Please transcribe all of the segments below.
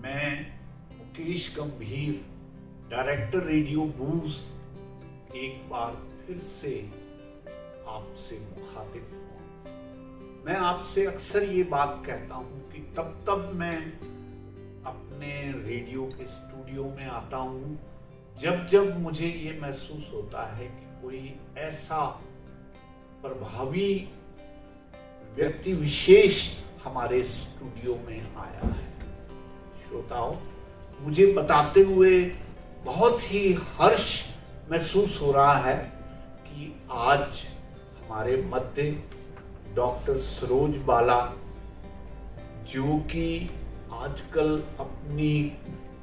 मैं मुकेश गंभीर, director radio बूज, एक बार फिर से आपसे मुखातिब हूँ। मैं आपसे अक्सर ये बात कहता हूँ कि तब मैं अपने रेडियो के स्टूडियो में आता हूँ जब मुझे ये महसूस होता है कि कोई ऐसा प्रभावी व्यक्ति विशेष हमारे स्टूडियो में आया है। श्रोताओं, मुझे बताते हुए बहुत ही हर्ष महसूस हो रहा है कि आज हमारे मध्य डॉक्टर सरोज बाला, जो कि आजकल अपनी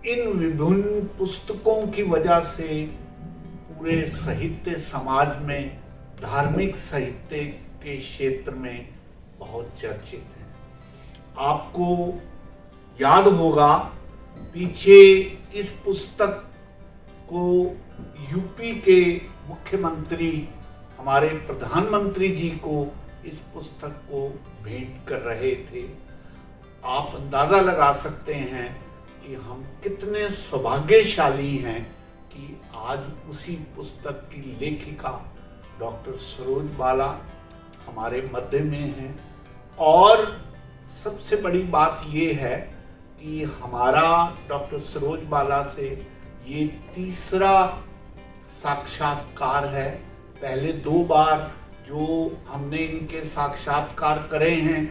इन विभिन्न पुस्तकों की वजह से पूरे साहित्य समाज में, धार्मिक साहित्य के क्षेत्र में बहुत चर्चित हैं। आपको याद होगा, पीछे इस पुस्तक को यूपी के मुख्यमंत्री, हमारे प्रधानमंत्री जी को इस पुस्तक को भेंट कर रहे थे। आप अंदाजा लगा सकते हैं कि हम कितने सौभाग्यशाली हैं कि आज उसी पुस्तक की लेखिका डॉक्टर सरोज बाला हमारे मध्य में हैं। और सबसे बड़ी बात ये है कि हमारा डॉक्टर सरोज बाला से ये तीसरा साक्षात्कार है। पहले 2 बार जो हमने इनके साक्षात्कार करे हैं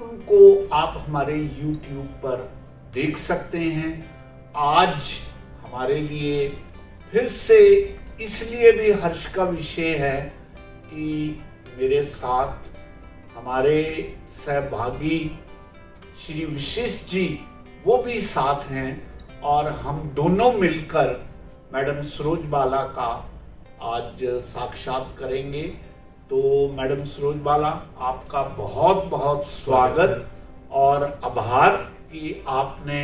उनको आप हमारे YouTube पर देख सकते हैं। आज हमारे लिए फिर से इसलिए भी हर्ष का विषय है कि मेरे साथ हमारे सहभागी श्री विशिष्ट जी वो भी साथ हैं और हम दोनों मिलकर मैडम सरोज बाला का आज साक्षात करेंगे। तो मैडम सरोज बाला, आपका बहुत बहुत स्वागत और आभार कि आपने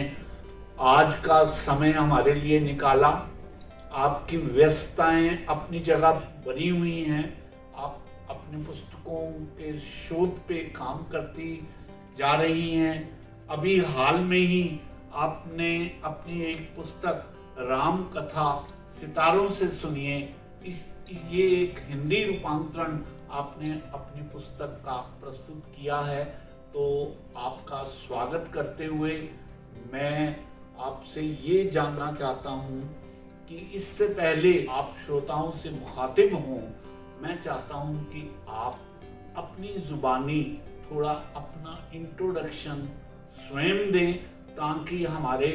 आज का समय हमारे लिए निकाला। आपकी व्यस्तताएं अपनी जगह बनी हुई हैं, आप अपने पुस्तकों के शोध पे काम करती जा रही हैं। अभी हाल में ही आपने अपनी एक पुस्तक राम कथा सितारों से सुनिए, ये एक हिंदी रूपांतरण आपने अपनी पुस्तक का प्रस्तुत किया है। तो आपका स्वागत करते हुए मैं आपसे ये जानना चाहता हूँ कि इससे पहले आप श्रोताओं से मुखातिब हों, मैं चाहता हूँ कि आप अपनी जुबानी थोड़ा अपना इंट्रोडक्शन स्वयं दें, ताकि हमारे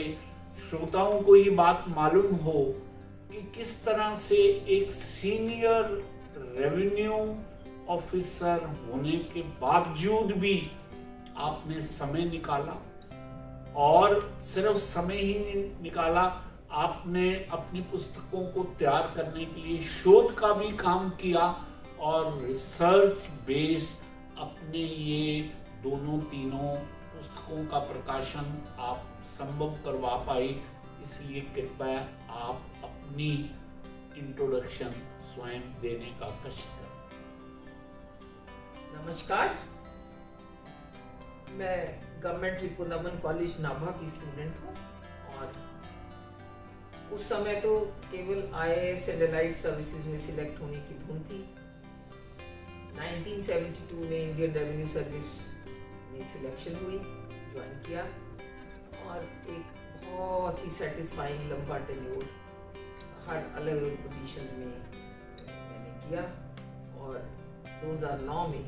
श्रोताओं को ये बात मालूम हो कि किस तरह से एक सीनियर रेवेन्यू ऑफिसर होने के बावजूद भी आपने समय निकाला, और सिर्फ समय ही नहीं निकाला, आपने अपनी पुस्तकों को तैयार करने के लिए शोध का भी काम किया और रिसर्च बेस अपने ये तीनों पुस्तकों का प्रकाशन आप संभव करवा पाई। इसलिए कृपया आप अपनी इंट्रोडक्शन स्वयं देने का कष्ट करें। नमस्कार, मैं गवर्नमेंट रिपुदमन कॉलेज नाभा की स्टूडेंट हूँ और उस समय तो केवल IAS एंड एलाइड सर्विसेज में सिलेक्ट होने की धुन थी। 1972 में इंडियन रेवेन्यू सर्विस में सिलेक्शन हुई, ज्वाइन किया और एक बहुत ही सेटिस्फाइंग लंबा टेन्योर हर अलग अलग पोजीशन में मैंने किया और 2009 में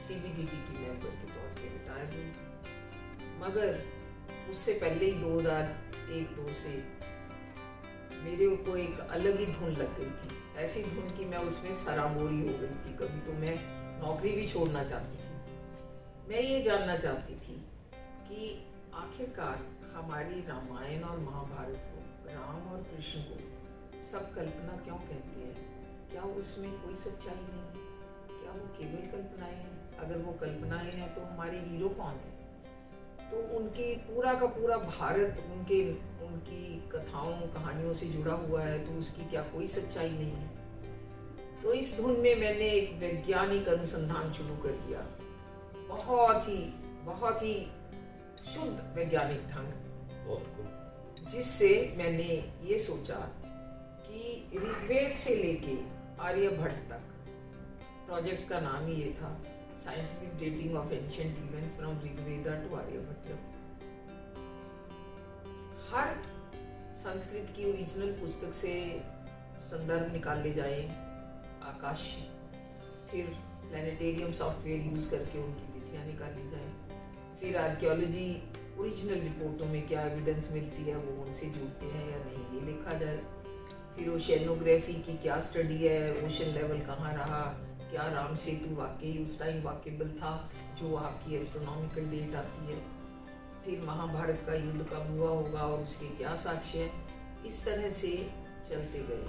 CBDT की मेंबर के तौर पे रिटायर हुई। मगर उससे पहले ही 2001-2 से मेरे को एक अलग ही धुन लग गई थी। ऐसी धुन कि मैं उसमें सराबोरी हो गई थी। कभी तो मैं नौकरी भी छोड़ना चाहती थी। मैं ये जानना चाहती थी कि आखिरकार हमारी रामायण और महाभारत को, राम और कृष्ण को सब कल्पना क्यों कहते हैं? क्या उसमें कोई सच्चाई नहीं है? क्या वो केवल कल्पनाएं हैं? अगर वो कल्पनाएं हैं तो हमारे हीरो कौन है? तो उनके पूरा का पूरा भारत उनकी कथाओं कहानियों से जुड़ा हुआ है, तो उसकी क्या कोई सच्चाई नहीं है? तो इस धुन में मैंने एक वैज्ञानिक अनुसंधान शुरू कर दिया। बहुत ही शुद्ध वैज्ञानिक ढंग, बहुत खूब। जिससे मैंने ये सोचा कि ऋग्वेद से लेके आर्यभट्ट तक, प्रोजेक्ट का नाम ही ये था, scientific dating of ancient events from Rigveda to Aryabhatta. हर संस्कृत की ओरिजिनल पुस्तक से संदर्भ निकाले जाए, आकाश, फिर प्लानिटेरियम सॉफ्टवेयर यूज करके उनकी तिथियां निकाली जाए, फिर आर्कियोलॉजी ओरिजिनल रिपोर्टों में क्या एविडेंस मिलती है वो उनसे जुड़ते हैं या नहीं ये लिखा जाए, फिर ओशेनोग्राफी की क्या स्टडी है, ओशन लेवल कहाँ रहा, क्या राम सेतु वाकई उस टाइम वाकेबल था जो आपकी एस्ट्रोनॉमिकल डेट आती है, फिर महाभारत का युद्ध कब हुआ होगा और उसके क्या साक्ष्य है। इस तरह से चलते गए।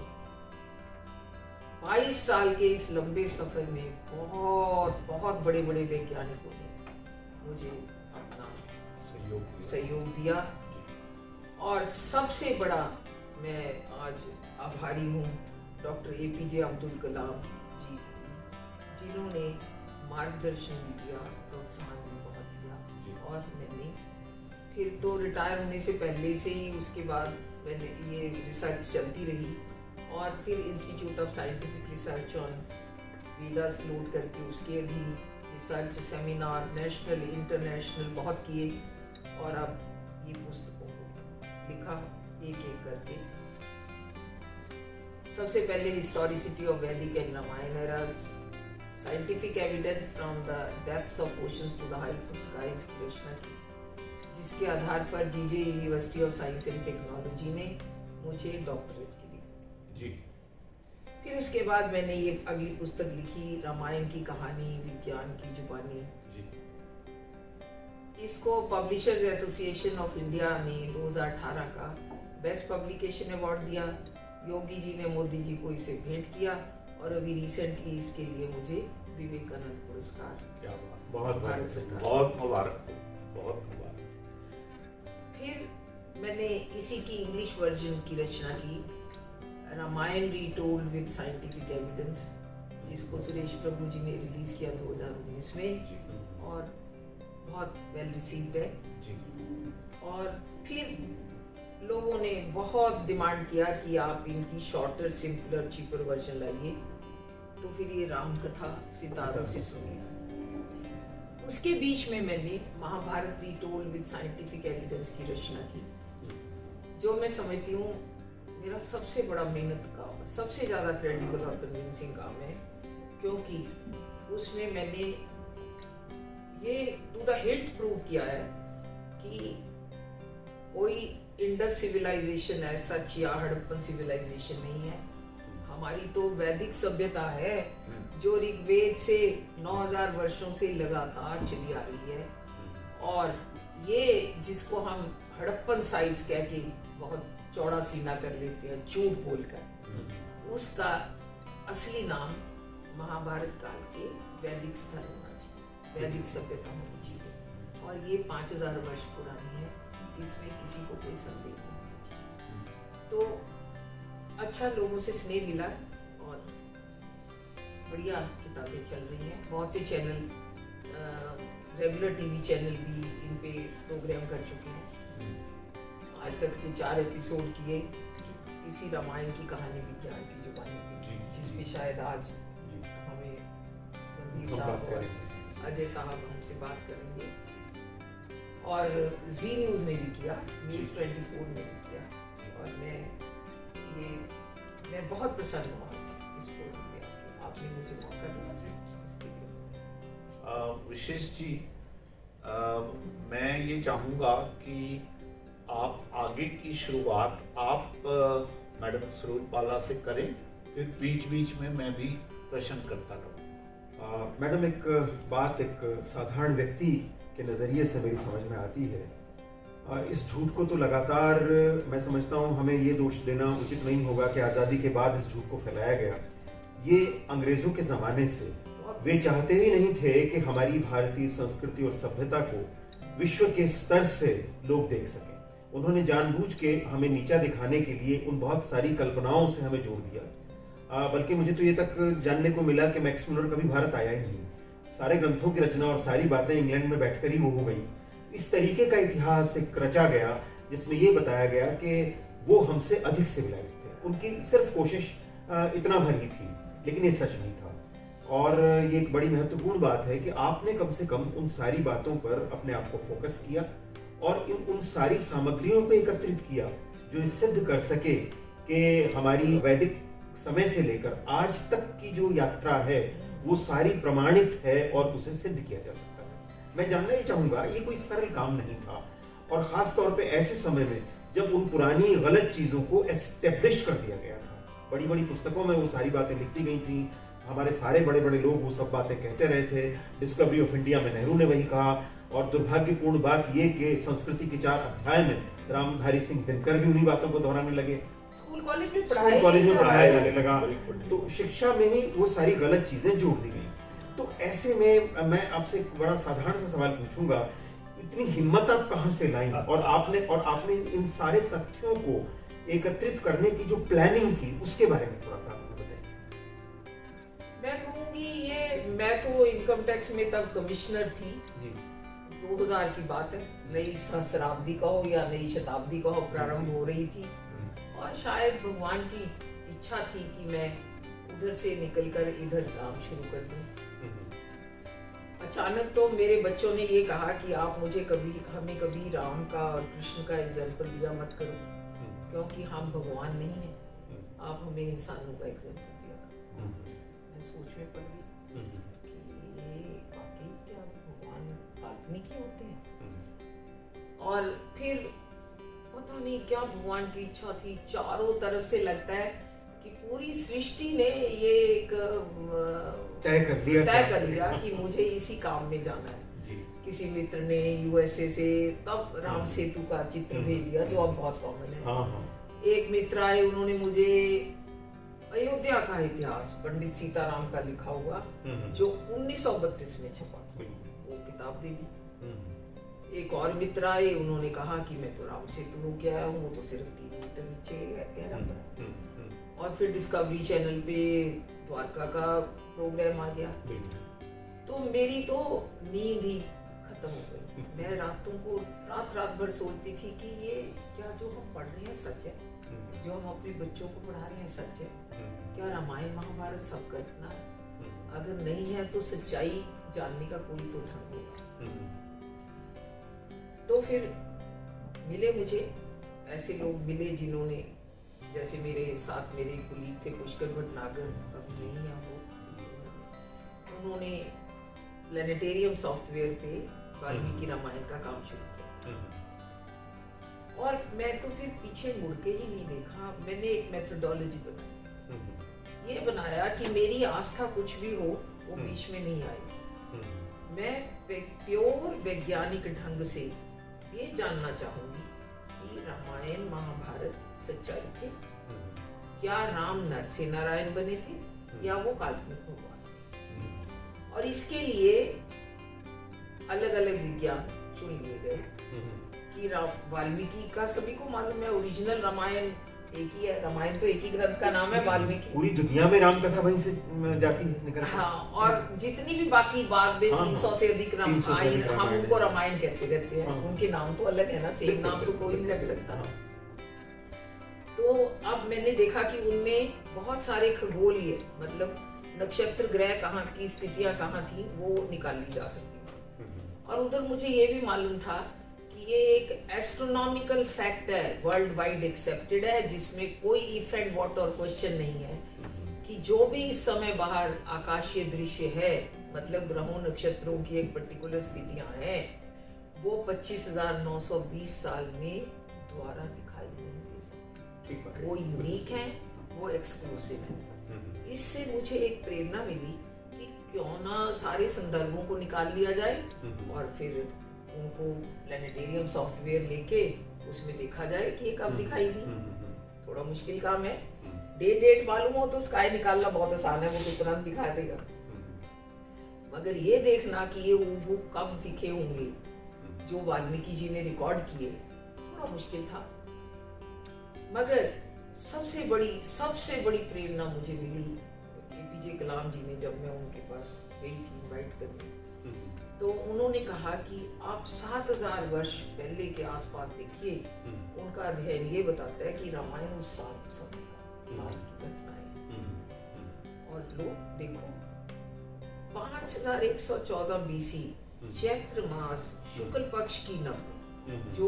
22 साल के इस लंबे सफर में बहुत बहुत बड़े बड़े वैज्ञानिकों ने मुझे अपना सहयोग दिया और सबसे बड़ा मैं आज आभारी हूँ डॉक्टर APJ अब्दुल कलाम जी, जिन्होंने मार्गदर्शन भी दिया, प्रोत्साहन भी बहुत दिया। और मैंने फिर तो रिटायर होने से पहले से ही उसके बाद मैंने ये रिसर्च चलती रही और फिर institute of scientific research on Vedas float करके उसके अधीन रिसर्च सेमिनार नेशनल इंटरनेशनल बहुत किए और अब ये पुस्तकों को लिखा एक एक करके। सबसे पहले historicity of Vedic and Ramayana eras, scientific evidence from the depths of oceans to the heights of skies की रचना की, जिसके आधार पर JJ university of science and technology ने मुझे डॉक्टरेट की दी जी। फिर उसके बाद मैंने ये अगली पुस्तक लिखी, रामायण की कहानी विज्ञान की जुबानी जी। इसको पब्लिशर्स एसोसिएशन ऑफ इंडिया ने 2018 का बेस्ट पब्लिकेशन अवार्ड दिया। योगी जी ने मोदी जी को इसे भेंट किया और अभी रिसेंटली इसके लिए मुझे विवेकानंद पुरस्कार, क्या बात, बहुत भारत सरकार, बहुत मुबारक हो, बहुत मुबारक। फिर मैंने इसी की इंग्लिश वर्जन की रचना की, रामायण रीटोल्ड विद साइंटिफिक एविडेंस, जिसको सुरेश प्रभु जी ने रिलीज किया 2019 में और बहुत वेल रिसीव्ड है जी। और फिर लोगों ने बहुत डिमांड किया कि आप इनकी शॉर्टर सिंपलर चीपर वर्जन लाइए, तो फिर ये राम कथा सितारों से सुनी। उसके बीच में मैंने महाभारत रीटोल्ड विद साइंटिफिक एविडेंस की रचना की, जो मैं समझती हूँ मेरा सबसे बड़ा मेहनत का और सबसे ज़्यादा क्रेडिबल और कन्विंसिंग काम है, क्योंकि उसमें मैंने ये टू द हिल्ट प्रूव किया है कि कोई इंडस सिविलाइजेशन है सच या हड़प्पन सिविलाइजेशन नहीं है। हमारी तो वैदिक सभ्यता है जो ऋग्वेद से 9000 वर्षों से लगातार चली आ रही है, और ये जिसको हम हड़प्पन साइट्स कह के बहुत चौड़ा सीना कर लेते हैं झूठ बोलकर, उसका असली नाम महाभारत काल के वैदिक स्थल होना चाहिए, वैदिक सभ्यता होनी चाहिए, और ये 5000 वर्ष पुरानी है, इसमें किसी को कोई संदेह नहीं होना चाहिए। तो अच्छा लोगों से स्नेह मिला और बढ़िया किताबें चल रही हैं। बहुत से चैनल, रेगुलर टीवी चैनल भी इन पे प्रोग्राम कर चुके हैं। आज तक के 4 एपिसोड किए इसी रामायण की कहानी विज्ञान की जुबानी, जिसमें शायद आज हमें रणवीर साहब और अजय साहब हमसे बात करेंगे, और जी न्यूज़ ने भी किया, न्यूज़ 24 ने भी किया, और मैं बहुत प्रसन्न हूँ आज इस प्रोग्राम में आके, आपने मुझे मौका दिया इसके लिए। विशेष जी, मैं ये चाहूँगा कि आप आगे की शुरुआत आप मैडम सरूरबाला से करें, फिर बीच बीच में मैं भी प्रश्न करता रहूँ। मैडम, एक बात एक साधारण व्यक्ति के नज़रिए से मेरी समझ में आती है, इस झूठ को तो लगातार मैं समझता हूँ हमें ये दोष देना उचित नहीं होगा कि आज़ादी के बाद इस झूठ को फैलाया गया। ये अंग्रेज़ों के ज़माने से वे चाहते ही नहीं थे कि हमारी भारतीय संस्कृति और सभ्यता को विश्व के स्तर से लोग देख सकें। उन्होंने जानबूझ के हमें नीचा दिखाने के लिए उन बहुत सारी कल्पनाओं से हमें जोड़ दिया। बल्कि मुझे तो ये तक जानने को मिला कि मैक्स मुलर कभी भारत आया ही नहीं। सारे ग्रंथों की रचना और सारी बातें इंग्लैंड में बैठकर ही वो हो गई। इस तरीके का इतिहास एक रचा गया जिसमें ये बताया गया कि वो हमसे अधिक सिविलाइज थे, उनकी सिर्फ कोशिश इतना भर ही थी, लेकिन ये सच नहीं था। और ये एक बड़ी महत्वपूर्ण बात है कि आपने कम से कम उन सारी बातों पर अपने आप को फोकस किया और उन सारी सामग्रियों को एकत्रित किया जो सिद्ध कर सके कि हमारी वैदिक समय से लेकर आज तक की जो यात्रा है वो सारी प्रमाणित है और उसे सिद्ध किया जा सकता है। मैं जानना ही चाहूंगा, ये कोई सरल काम नहीं था, और खास तौर पे ऐसे समय में जब उन पुरानी गलत चीजों को एस्टेब्लिश कर दिया गया था। बड़ी बड़ी पुस्तकों में वो सारी बातें लिखती गई थी, हमारे सारे बड़े बड़े लोग वो सब बातें कहते रहे थे। डिस्कवरी ऑफ इंडिया में नेहरू ने वही कहा, और दुर्भाग्यपूर्ण बात ये कि संस्कृति के 4 अध्याय में रामधारी सिंह दिनकर भी उन्हीं बातों को दोहराने लगे, स्कूल कॉलेज में पढ़ाया जाने लगा, तो शिक्षा में ही वो सारी गलत चीजें जोड़ दी गई। तो ऐसे में मैं आपसे एक बड़ा साधारण सा सवाल पूछूंगा, इतनी हिम्मत आप कहां से लाई, और आपने इन सारे तथ्यों को एकत्रित करने की जो प्लानिंग की उसके बारे में थोड़ा सा बताइए। मैं कहूंगी मैं तो इनकम टैक्स में तब कमिश्नर थी जी। 2000 की बात है, नई सहस्राब्दी का हो या नई शताब्दी का हो, प्रारंभ हो रही थी, और शायद भगवान की इच्छा थी कि मैं उधर से निकलकर इधर काम शुरू कर दूं। अचानक तो मेरे बच्चों ने ये कहा कि आप हमें कभी राम का और कृष्ण का एग्जाम्पल दिया मत करो, क्योंकि हम भगवान नहीं हैं, आप हमें इंसानों का एग्जाम्पल दिया करो। मैं सोच में पड़ गई कि ये वाकई क्या भगवान काल्पनिक ही होते हैं। और फिर पता नहीं क्या भगवान की इच्छा थी, चारों तरफ से लगता है कि पूरी सृष्टि ने ये एक तय कर लिया कि मुझे इसी काम में जाना है। जी। किसी मित्र ने यूएसए से तब राम सेतु का चित्र भेज दिया, जो अब बहुत कॉमन है। हाँ। एक मित्र आए, उन्होंने मुझे अयोध्या का इतिहास पंडित सीताराम का लिखा हुआ जो 1932 में छपा, वो किताब दे दी। एक और मित्र आए, उन्होंने कहा कि मैं तो राम सेतु हो गया हूँ, वो तो सिर्फ 3 मीटर नीचे गहरा पड़ा। और फिर डिस्कवरी चैनल पे द्वारका का प्रोग्राम आ गया, तो मेरी तो नींद ही खत्म हो गई। मैं रात भर सोचती थी कि ये क्या जो हम पढ़ रहे हैं सच है, जो हम अपने बच्चों को पढ़ा रहे हैं सच है, क्या रामायण महाभारत सब कल्पना है? अगर नहीं है तो सच्चाई जानने का कोई तो ढंग होगा। तो फिर मिले मुझे ऐसे लोग मिले जिन्होंने, जैसे मेरे साथ मेरे कुलीग थे पुष्कर भटनागर, अभी यही हैं वो, उन्होंने प्लेनेटेरियम सॉफ्टवेयर पे वाल्मीकि रामायण का काम शुरू किया। और मैं तो फिर पीछे मुड़ के ही नहीं देखा। मैंने एक मेथोडोलॉजी बनाई, ये बनाया कि मेरी आस्था कुछ भी हो वो बीच में नहीं आई। मैं प्योर वैज्ञानिक ढंग से ये जानना चाहूंगी कि रामायण महाभारत सच्चाई थे, क्या राम नर से नारायण बने थे या वो काल्पनिक भगवान। और इसके लिए अलग अलग विज्ञान चुन लिए गए कि वाल्मीकि का सभी को मालूम है, ओरिजिनल रामायण एक ही है, रामायण तो एक ही ग्रंथ का नाम है, वाल्मीकि। पूरी दुनिया में राम कथा वहीं से जाती है, निकल। हाँ, और जितनी भी बाकी बाद में 300 से अधिक रामायण, हम उनको रामायण कहते रहते हैं, उनके नाम तो अलग है ना, सेम नाम तो कोई नहीं रख सकता। तो अब मैंने देखा कि उनमें बहुत सारे खगोलीय, मतलब नक्षत्र ग्रह कहाँ की स्थितियां कहाँ थी, वो निकाली जा सकती थी। और उधर मुझे ये भी मालूम था कि ये एक एस्ट्रोनॉमिकल फैक्ट है, वर्ल्ड वाइड एक्सेप्टेड है, जिसमें कोई इफ एंड व्हाट और क्वेश्चन नहीं है कि जो भी इस समय बाहर आकाशीय दृश्य है, मतलब ग्रहों नक्षत्रों की एक पर्टिकुलर स्थितियां हैं, वो 25,920 साल में दोबारा दिखाई नहीं दे सकती। वो यूनिक है, वो एक्सक्लूसिव है। इससे मुझे एक प्रेरणा मिली कि क्यों ना सारे संदर्भों को निकाल लिया जाए और फिर उनको प्लेनेटेरियम सॉफ्टवेयर लेके उसमें देखा जाए कि ये कब दिखाई दी। थोड़ा मुश्किल काम है, डेट मालूम हो तो स्काई निकालना बहुत आसान है, वो तो तुरंत दिखा देगा। मगर ये देखना कि ये वो कब दिखे होंगे जो वाल्मीकि जी ने रिकॉर्ड किए, थोड़ा मुश्किल था। मगर सबसे बड़ी प्रेरणा मुझे मिली एपीजे कलाम जी ने, जब मैं उनके पास गई थी इनवाइट करने, तो उन्होंने कहा कि आप 7000 वर्ष पहले के आसपास देखिए, उनका अध्ययन ये बताता है कि रामायण उस समय का काल की घटना है। और लोग देखो 5114 बीसी चैत्र मास शुक्ल पक्ष की नवमी, जो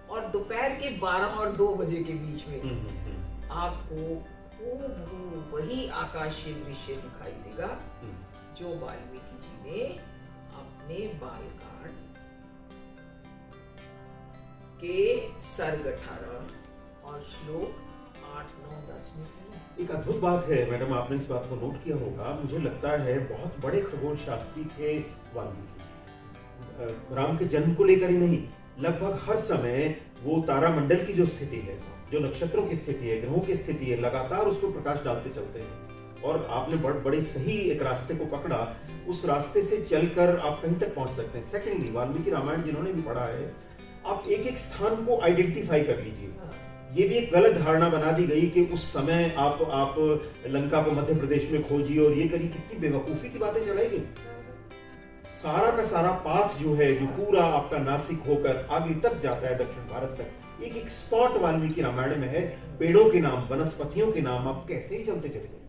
और दोपहर के 12 और 2 बजे के बीच में आपको हूबहू वही आकाशीय दृश्य दिखाई देगा जो वाल्मीकि जी ने अपने बालकांड के सर्ग 18 और श्लोक 8, 9, 10 में किया। एक अद्भुत बात है मैडम, आपने इस बात को नोट किया होगा, मुझे लगता है बहुत बड़े खगोल शास्त्री थे वाल्मीकि। राम के जन्म को लेकर ही नहीं, लगभग हर समय वो तारामंडल की जो स्थिति है, जो नक्षत्रों की स्थिति है, ग्रहों की स्थिति है, लगातार उसको प्रकाश डालते चलते हैं। और आपने बड़े सही एक रास्ते को पकड़ा, उस रास्ते से चलकर आप कहीं तक पहुंच सकते हैं। सेकेंडली, वाल्मीकि रामायण जिन्होंने भी पढ़ा है, आप एक एक स्थान को आइडेंटिफाई कर लीजिए। ये भी एक गलत धारणा बना दी गई कि उस समय आप लंका को मध्य प्रदेश में खोजिए और ये करिए, कितनी बेवकूफी की बातें चलाई गई। सारा का सारा पाथ जो है, जो पूरा आपका नासिक होकर आगे तक जाता है दक्षिण भारत तक, एक एक स्पॉट वाल्मीकि रामायण में है। पेड़ों के नाम, वनस्पतियों के नाम, आप कैसे ही चलते चले गए।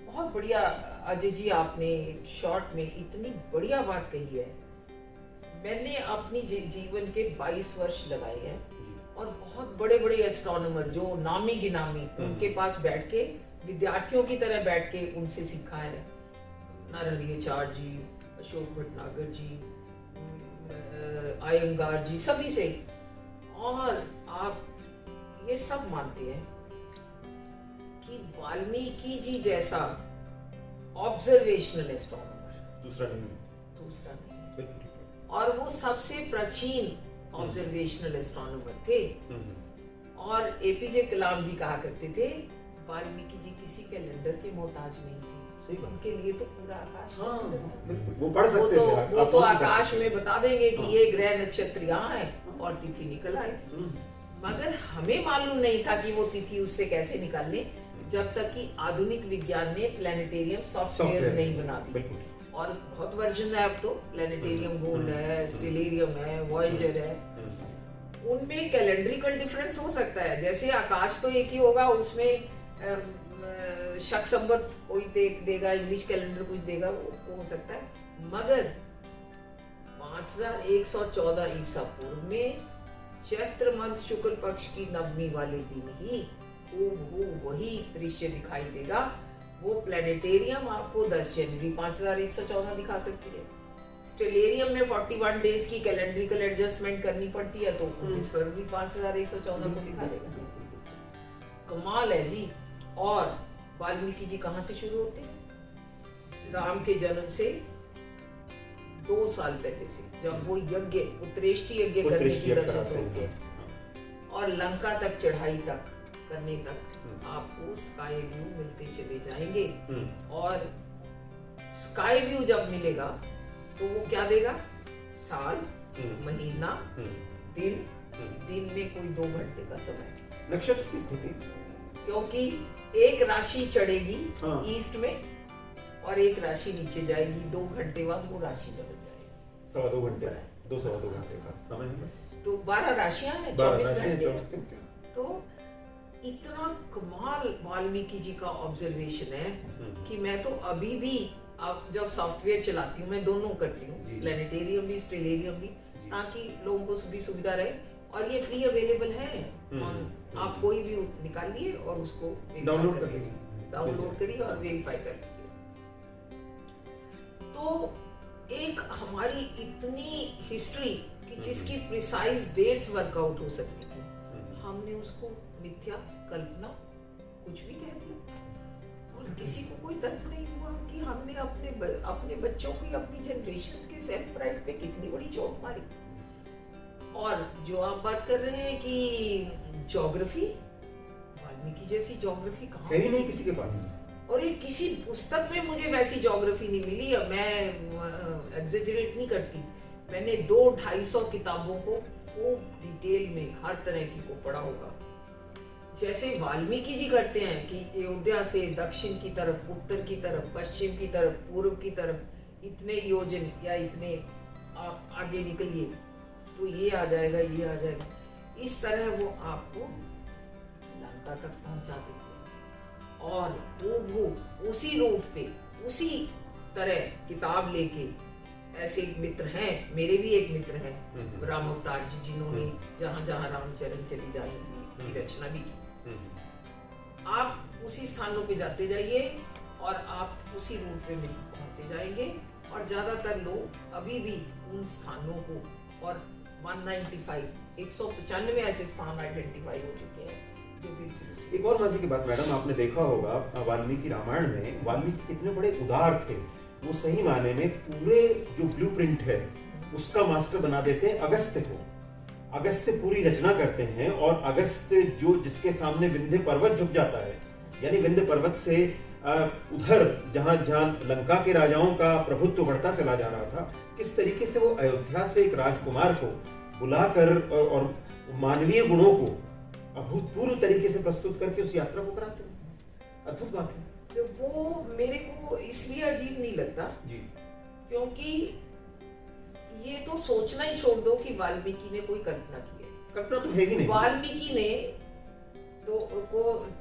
बहुत बढ़िया अजय जी, आपने शॉर्ट में इतनी बढ़िया बात कही है। मैंने अपनी जीवन के 22 वर्ष लगाए हैं और बहुत बड़े बड़े एस्ट्रोनॉमर जो नामी गिनामी, उनके पास बैठ के विद्यार्थियों की तरह बैठ के उनसे सीखा है। नरहरियाचार्य जी, अशोक भटनागर जी, अयंगार जी, सभी से। और आप ये सब मानते हैं कि वाल्मीकि जी जैसा ऑब्जर्वेशनल एस्ट्रोनॉमर दूसरा नहीं। और वो सबसे प्राचीन ऑब्जर्वेशनल एस्ट्रोनॉमर थे। और एपीजे कलाम जी कहा करते थे, वाल्मीकि जी किसी कैलेंडर के मोहताज नहीं थे, उनके लिए तो पूरा आकाश, वो पढ़ सकते थे, वो तो आकाश में बता देंगे कि ये ग्रह नक्षत्र यहाँ है और तिथि निकल आएगी। मगर हमें मालूम नहीं था कि वो तिथि उससे कैसे निकालने, जब तक कि आधुनिक विज्ञान ने प्लेनेटेरियम सॉफ्टवेयर नहीं बना दी। और बहुत वर्जन है अब तो, प्लेनेटेरियम गोल्ड है, स्टेलेरियम है, वॉयेजर है। उनमें कैलेंड्रिकल डिफरेंस हो सकता है, जैसे आकाश तो एक ही होगा, उसमें शक संबत कोई देगा, इंग्लिश कैलेंडर कुछ देगा, वो हो सकता है। मगर 5114 ईसा पूर्व में चैत्र मास शुक्ल पक्ष की नवमी वाले दिन ही वही दृश्य दिखाई देगा। वो प्लेनेटेरियम आपको 10 जनवरी 5114 दिखा सकती है। स्टेलेरियम में 41 डेज की कैलेंड्रिकल एडजस्टमेंट करनी पड़ती है, तो 19 फरवरी 5114 को दिखा देगा। कमाल है जी। और वाल्मीकि जी कहाँ से शुरू होते हैं? राम के जन्म से 2 साल पहले से, जब वो यज्ञ, उत्तरेष्टि यज्ञ करने की दर्शन होते हैं और लंका तक चढ़ाई तक करने तक आपको स्काई व्यू मिलते चले जाएंगे। और स्काई व्यू जब मिलेगा तो वो क्या देगा? साल, महीना, दिन में कोई 2 घंटे का समय, नक्षत्र की स्थिति, क्योंकि एक राशि चढ़ेगी ईस्ट में और एक राशि नीचे जाएगी। 2 घंटे बाद वो राशि बदल जाएगी। 2.25 घंटे, 2.25 घंटे का समय है बस। तो 12 राशियां हैं, 24 घंटे। तो इतना कमाल वाल्मीकि जी का ऑब्जर्वेशन है कि मैं तो अभी भी, अब जब सॉफ्टवेयर चलाती हूँ, मैं दोनों करती हूँ, प्लेनेटेरियम भी, स्टेलेरियम भी, ताकि लोगों को भी सुविधा रहे। और ये फ्री अवेलेबल है, आप कोई भी निकालिए और उसको डाउनलोड करिए और वेरीफाई कर लीजिए। तो एक हमारी इतनी हिस्ट्री कि जिसकी प्रिसाइज डेट्स वर्कआउट हो सकती थी, हमने उसको मिथ्या, कल्पना, कुछ भी कह दिया। और किसी को कोई दर्द नहीं हुआ कि हमने अपने बच्चों की, अपनी जनरेशंस के सेल्फ प्राइड पे कितनी बड़ी चोट मारी। और जो आप बात कर रहे हैं कि ज्योग्राफी, वाल्मीकि जैसी ज्योग्राफी कहाँ है ही नहीं किसी के पास। और ये किसी पुस्तक में मुझे वैसी ज्योग्राफी नहीं मिली। मैं एग्जेजरेट नहीं करती, मैंने 200-250 किताबों को खूब डिटेल में हर तरह की को पढ़ा होगा। जैसे वाल्मीकि जी करते हैं कि अयोध्या से दक्षिण की तरफ, उत्तर की तरफ, पश्चिम की तरफ, पूर्व की तरफ इतने योजन या इतने आप आगे निकलिए तो ये आ जाएगा, ये आ जाएगा, इस तरह वो आपको लंका तक पहुंचा देते हैं। और वो उसी रूट पे उसी तरह किताब लेके, ऐसे एक मित्र हैं, मेरे भी एक मित्र हैं राम अवतार जी, जिन्होंने जहां जहां रामचरण चली जाने की रचना भी की। आप उसी स्थानों पे जाते जाइए और आप उसी रूट पे पहुंचते जाएंगे। और ज्यादातर लोग अभी भी उन स्थानों को, और 195 ऐसे स्थान आइडेंटिफाई हो चुके हैं जो बिल्कुल। एक और मजे की बात मैडम, आपने देखा होगा वाल्मीकि रामायण में वाल्मीकि कितने बड़े उदार थे। वो सही माने में पूरे जो ब्लूप्रिंट है उसका मास्टर बना देते हैं अगस्त्य को। अगस्त्य पूरी रचना करते हैं, और अगस्त्य जो जिसके सामने विंध्य पर्वत झुक जाता है, यानी विंध्य पर्वत से उधर जहां जहां लंका के राजाओं का प्रभुत्व बढ़ता चला जा रहा था, किस तरीके से वो अयोध्या से एक राजकुमार को बुलाकर और मानवीय गुणों को अभूतपूर्व तरीके से प्रस्तुत करके उस यात्रा को कराते हैं। अद्भुत बात है। तो वो मेरे को इसलिए अजीब नहीं लगता जी, क्योंकि ये तो सोचना ही छोड़ दो कि वाल्मीकि ने कोई कल्पना की है। कल्पना तो है ही नहीं। वाल्मीकि ने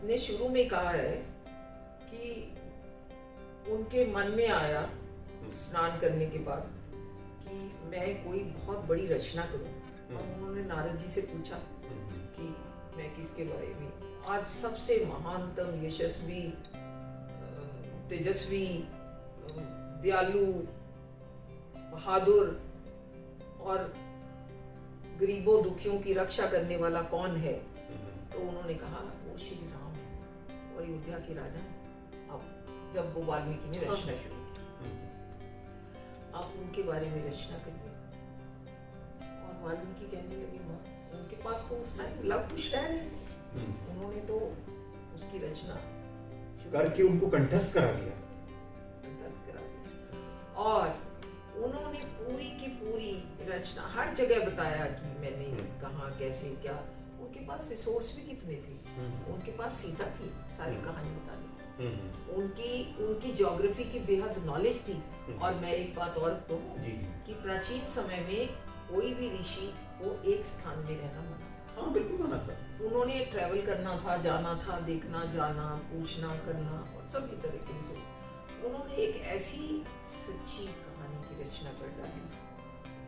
ने शुरू में कहा है कि उनके मन में आया स्नान करने के बाद कि मैं कोई बहुत बड़ी रचना करूं। और उन्होंने नारद जी से पूछा कि मैं किसके बारे में, आज सबसे महानतम, यशस्वी, तेजस्वी, दयालु, बहादुर और गरीबों दुखियों की रक्षा करने वाला कौन है? तो उन्होंने कहा वो श्री राम है, वो अयोध्या के राजा हैं। अब जब वो वाल्मीकि ने रचना शुरू की, अब उनके बारे में रचना करिए। और वाल्मीकि कहने लगे, माँ उनके पास तो उस टाइम लव कुश रह रहे हैं, उन्होंने तो उसकी रचना करके उनको कंठस्थ करा दिया। और उन्होंने पूरी की पूरी रचना हर जगह बताया कि मैंने कहाँ कैसे क्या। उनके पास रिसोर्स भी कितने थे, उनके पास सीता थी सारी कहानी बताने, उनकी ज्योग्राफी की बेहद नॉलेज थी। और मैं एक बात और कहूँ कि प्राचीन समय में कोई भी ऋषि को एक स्थान में रहना मना था। हाँ, बिल्कुल मना था। उन्होंने ट्रैवल करना था, जाना था, देखना, जाना, पूछना, करना, और सभी तरीके से उन्होंने एक ऐसी सच्ची कहानी की रचना कर डाली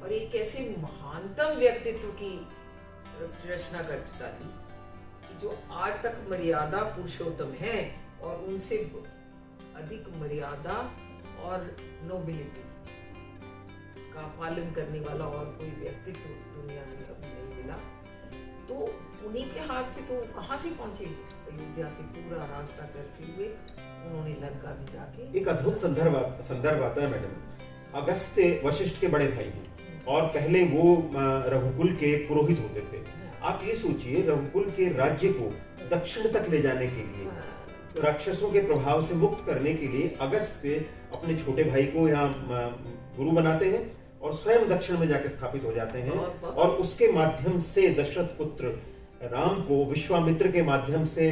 और एक ऐसे महानतम व्यक्तित्व की रचना कर डाली कि जो आज तक मर्यादा पुरुषोत्तम है, और उनसे अधिक मर्यादा और नोबिलिटी का पालन करने वाला और कोई व्यक्तित्व दुनिया में कभी नहीं मिला। तो उन्हीं के हाथ से तो कहाँ से पहुंचे, अयोध्या से पूरा रास्ता करते हुए उन्होंने लंका भी जाके। एक अद्भुत संदर्भ आता है मैडम। अगस्त्य वशिष्ठ के बड़े भाई हैं और पहले वो रघुकुल के पुरोहित होते थे। आप ये सोचिए, रघुकुल के राज्य को दक्षिण तक ले जाने के लिए, राक्षसों के प्रभाव से मुक्त करने के लिए अगस्त्य अपने छोटे भाई को यहाँ गुरु बनाते हैं और स्वयं दक्षिण में जाके स्थापित हो जाते हैं। और उसके माध्यम से दशरथ पुत्र राम को विश्वामित्र के माध्यम से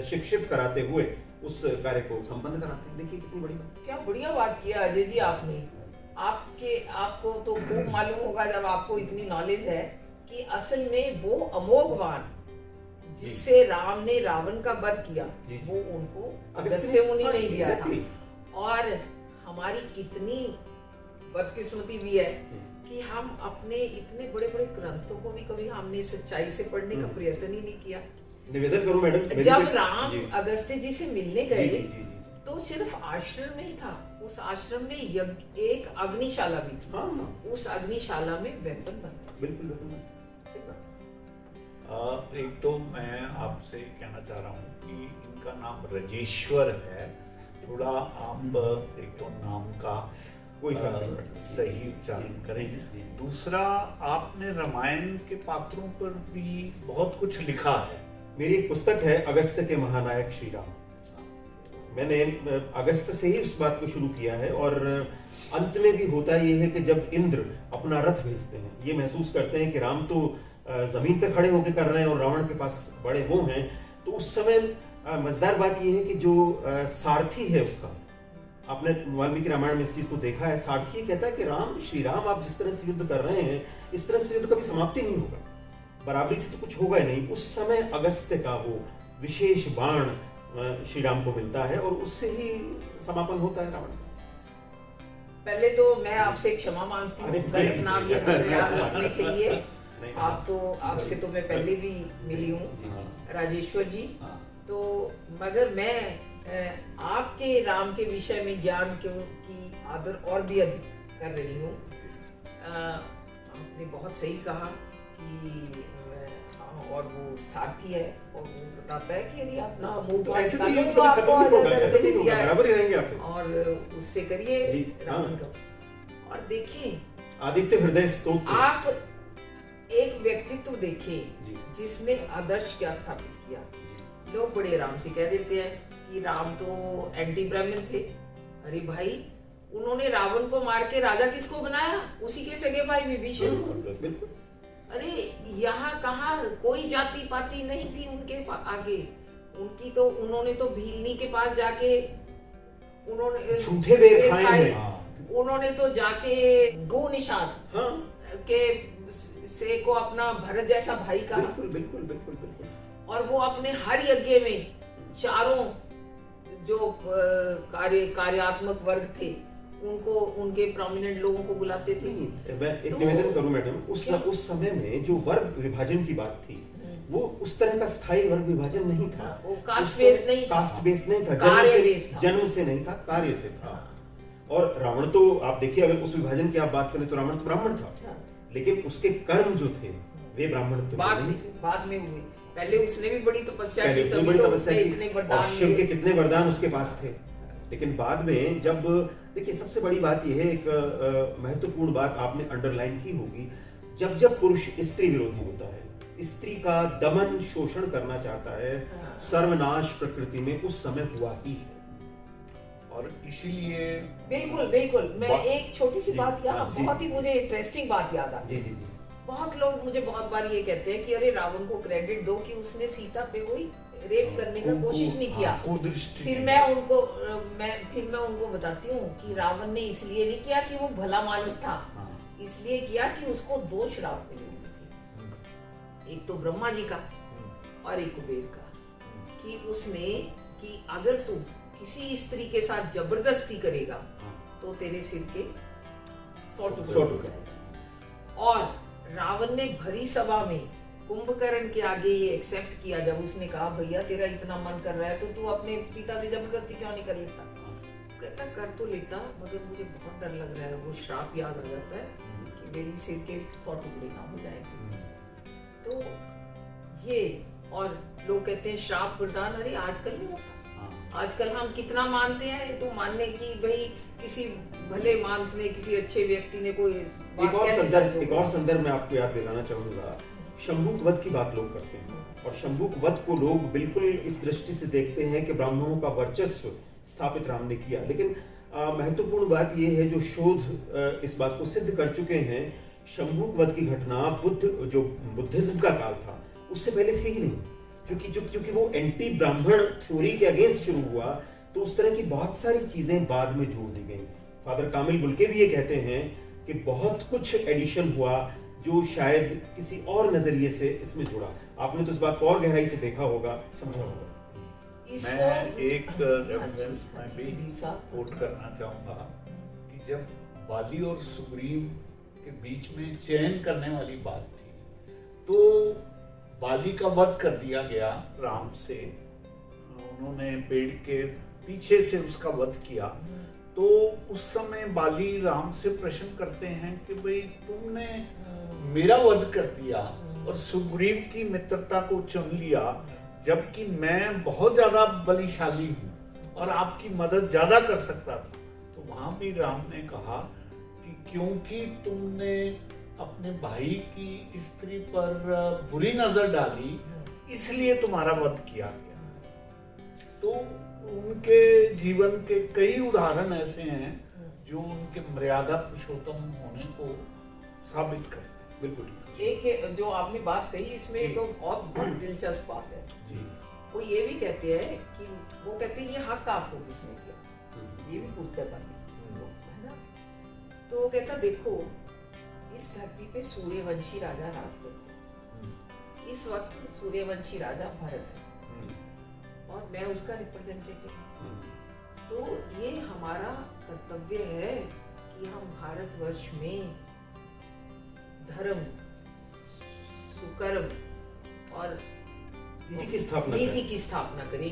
शिक्षित कराते हुए उस कार्य को संपन्न कराते हैं। देखिए कितनी बड़ी बात। क्या बढ़िया बात किया अजय जी आपने। आपको तो खूब मालूम होगा जब आपको इतनी नॉलेज है कि असल में वो अमोघ बाण जिससे राम ने रावण का वध किया, वो उनको अगस्त्य मुनि ने दिया था। और हमारी कितनी बदकिस्मती भी है कि हम अपने इतने बड़े बड़े ग्रंथों को भी कभी हमने सच्चाई से पढ़ने का प्रयत्न ही नहीं किया। निवेदन करूं मैडम, जब राम अगस्त्य जी से मिलने गए तो सिर्फ आश्रम में ही था, उस आश्रम में एक अग्निशाला भी थी। हाँ। उस अग्निशाला में वेपन बना। बिल्कुल एक तो मैं आपसे कहना चाह रहा हूँ कि इनका नाम रजेश्वर है, थोड़ा आप एक तो नाम का कोई सही उच्चारण करें। दूसरा, आपने रामायण के पात्रों पर भी बहुत कुछ लिखा है। मेरी एक पुस्तक है अगस्त्य के महानायक श्री राम। मैंने अगस्त्य से ही उस बात को शुरू किया है और अंत में भी होता ये है कि जब इंद्र अपना रथ भेजते हैं, ये महसूस करते हैं कि राम तो जमीन पे खड़े होकर कर रहे हैं और रावण के पास बड़े वो हैं, तो उस समय मजेदार बात ये है कि जो सारथी है उसका, आपने वाल्मीकि रामायण में इस चीज को देखा है। सारथी ये कहता है कि राम, श्री राम, आप जिस तरह से युद्ध कर रहे हैं, इस तरह से युद्ध कभी समाप्ति नहीं होगा, बराबरी से तो कुछ होगा ही नहीं। उस समय अगस्त्य का वो विशेष बाण श्री राम को मिलता है और उससे ही समापन होता है रावण का। पहले तो मैं आपसे क्षमा मांगती हूँ गलत नाम रखने के लिए। आप तो, आपसे तो मैं पहले भी मिली हूँ, राजेश्वर जी। तो मगर मैं आपके राम के विषय में ज्ञान की आदर और भी अधिक कर रही हूँ। आपने बहुत सही कहा कि और वो सारथी है और वो बताता है कि यदि अपना मुंह तो ऐसे तो तो आपको बराबर ही रहेंगे आप, और उससे करिए रावण का। और देखिए आदित्य हृदय स्तोत्र, आप एक व्यक्तित्व देखिए जिसने आदर्श क्या स्थापित किया। लोग बड़े आराम से कह देते हैं कि राम तो एंटी ब्राह्मण थे। अरे भाई, उन्होंने रावण को मार के राजा किसको बनाया? उसी के सगे भाई विभीषण। अरे यहाँ कहाँ कोई जाति पाति नहीं थी उनके आगे। उनकी तो उन्होंने तो भीलनी के पास जाके उन्होंने झूठे बेर खाए, उन्होंने तो जाके गो निषाद के से को अपना भरत जैसा भाई कहा। बिल्कुल बिल्कुल बिल्कुल बिल्कुल। और वो अपने हर यज्ञ में चारों जो कार्यात्मक वर्ग थे उनको, उनके प्रोमिनेंट लोगों को बुलाते थे। मैं एक निवेदन करूं मैडम, उस समय में जो वर्ग विभाजन की बात थी वो उस तरह का स्थायी वर्ग विभाजन नहीं था। वो कास्ट बेस्ड नहीं था, कास्ट बेस्ड नहीं था, जन्म से नहीं था, कार्य से था। और रावण तो आप देखिए, अगर उस विभाजन की आप बात करें तो रावण तो ब्राह्मण था, लेकिन उसके कर्म जो थे वे ब्राह्मण तो बाद में हुए। पहले उसने भी बड़ी तपस्या की, तभी तो उसने इतने वरदान, और शिव के कितने वरदान उसके पास थे। लेकिन बाद में जब देखिए, सबसे बड़ी बात यह है, एक महत्वपूर्ण बात आपने अंडरलाइन की होगी, जब जब पुरुष स्त्री विरोधी होता है, स्त्री का दमन शोषण करना चाहता है, सर्वनाश प्रकृति में उस समय हुआ ही है। और इसीलिए बिल्कुल बिल्कुल, मैं एक छोटी सी बात यहाँ, बहुत ही मुझे इंटरेस्टिंग बात याद आ गई। बहुत लोग मुझे बहुत बार ये कहते हैं कि अरे रावण को क्रेडिट दो कि उसने सीता पे कोई रेप करने का कोशिश नहीं किया। फिर मैं उनको बताती हूँ कि रावण ने इसलिए नहीं किया कि वो भला मानुस था, इसलिए किया कि उसको दो श्राप मिले थे, एक तो ब्रह्मा जी का और एक कुबेर का, कि उसने कि अगर तू किसी स्त्री के साथ जबरदस्ती करेगा तो तेरे सिर के 100 टुकड़े। और रावण ने भरी सभा में कुंभकर्ण के आगे ये एक्सेप्ट किया जब उसने कहा भैया तेरा इतना मन कर रहा है तो तू अपने सीता से जबरदस्ती क्यों नहीं कर लेता? कहता कर तो लेता, मगर मुझे बहुत डर लग रहा है, वो श्राप याद आ जाता है कि मेरी सिर के 100 टुकड़े ना हो जाएंगे। तो ये, और लोग कहते हैं श्राप प्रदान, अरे आजकल नहीं होता। आजकल हम कितना मानते हैं, तो मानने की भाई किसी भले मानस ने, किसी अच्छे व्यक्ति ने कोई एक और संदर्भ में आपको याद दिलाना चाहूंगा, शंभुक वध की बात लोग करते हैं, और शंभुक वध को लोग बिल्कुल इस दृष्टि से देखते हैं कि ब्राह्मणों का वर्चस्व स्थापित राम ने किया। लेकिन महत्वपूर्ण बात यह है, जो शोध इस बात को सिद्ध कर चुके हैं, शंभुक वध की घटना बुद्धिज्म का काल था, उससे पहले थी ही नहीं। क्योंकि वो एंटी ब्राह्मण थ्योरी के अगेंस्ट शुरू हुआ, तो उस तरह की बहुत सारी चीजें बाद में जोड़ दी गई। फादर कामिल बुल्के भी ये कहते हैं कि बहुत कुछ एडिशन हुआ जो शायद किसी और नजरिए से इसमें जुड़ा। आपने तो इस बात को और गहराई से देखा होगा, समझा होगा। मैं एक रेफरेंस में भी कोट करना चाहूंगा कि जब बाली और सुग्रीव के बीच में चयन करने वाली बात थी, तो बाली का वध कर दिया गया राम से, उन्होंने पेड़ के पीछे से उसका वध किया। तो उस समय बाली राम से प्रश्न करते हैं कि भाई तुमने मेरा वध कर दिया और सुग्रीव की मित्रता को चुन लिया, जबकि मैं बहुत ज्यादा बलिशाली हूँ और आपकी मदद ज्यादा कर सकता था। तो वहां भी राम ने कहा कि क्योंकि तुमने अपने भाई की स्त्री पर बुरी नजर डाली, इसलिए तुम्हारा वध किया गया। तो उनके जीवन के कई उदाहरण ऐसे हैं जो उनके मर्यादा पुरुषोत्तम होने को साबित करते हैं। बिल्कुल। एक जो आपने बात कही, इसमें एक और बहुत दिलचस्प बात है जी। वो ये भी कहते हैं कि वो कहते हैं ये हक आपको किसने दिया? ये भी पूछता है है ना। तो वो कहता देखो इस धरती पे सूर्यवंशी राजा राज करते हैं। इस वक्त सूर्यवंशी राजा भरत है और मैं उसका रिप्रेजेंटेटिव हूँ। तो ये हमारा कर्तव्य है कि हम भारतवर्ष में धर्म, सुकर्म और नीति की स्थापना करें।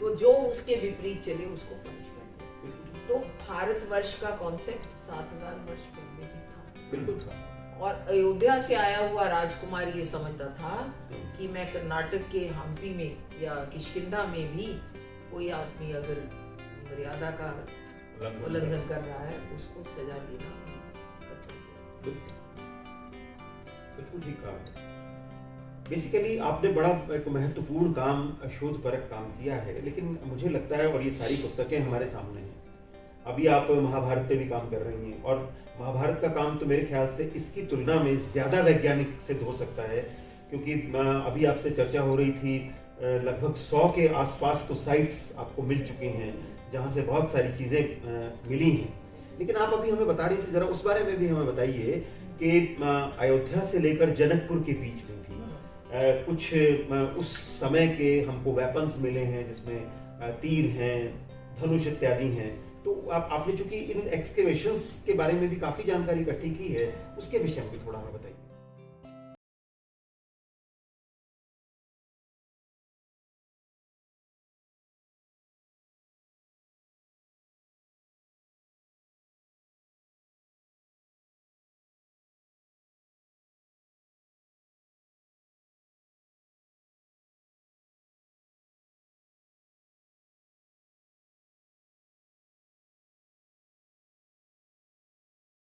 तो जो उसके विपरीत चले उसको पनिशमेंट दे। तो भारतवर्ष का कॉन्सेप्ट 7000 वर्ष पहले ही था। बिल्कुल था। और अयोध्या से आया हुआ राजकुमार ये समझता था कि मैं कर्नाटक के हम्पी में या किष्किंधा में भी कोई आदमी अगर मर्यादा का उल्लंघन कर रहा है उसको सजा देना बिल्कुल ठीक कहा। बेसिकली आपने बड़ा एक महत्वपूर्ण काम, शोधपरक काम किया है, लेकिन मुझे लगता है और ये सारी पुस्तकें हमारे सामने हैं, अभी आप महाभारत पे भी काम कर रही हैं और महाभारत का काम तो मेरे ख्याल से इसकी तुलना में ज़्यादा वैज्ञानिक सिद्ध हो सकता है, क्योंकि अभी आपसे चर्चा हो रही थी लगभग 100 के आसपास तो साइट्स आपको मिल चुकी हैं जहाँ से बहुत सारी चीज़ें मिली हैं। लेकिन आप अभी हमें बता रही थी, ज़रा उस बारे में भी हमें बताइए कि अयोध्या से लेकर जनकपुर के बीच में भी कुछ उस समय के हमको वेपन्स मिले हैं जिसमें तीर हैं, धनुष इत्यादि हैं। तो आपने चूंकि इन एक्सकेवेशंस के बारे में भी काफ़ी जानकारी इकट्ठी की है, उसके विषय में भी थोड़ा हमें बताइए।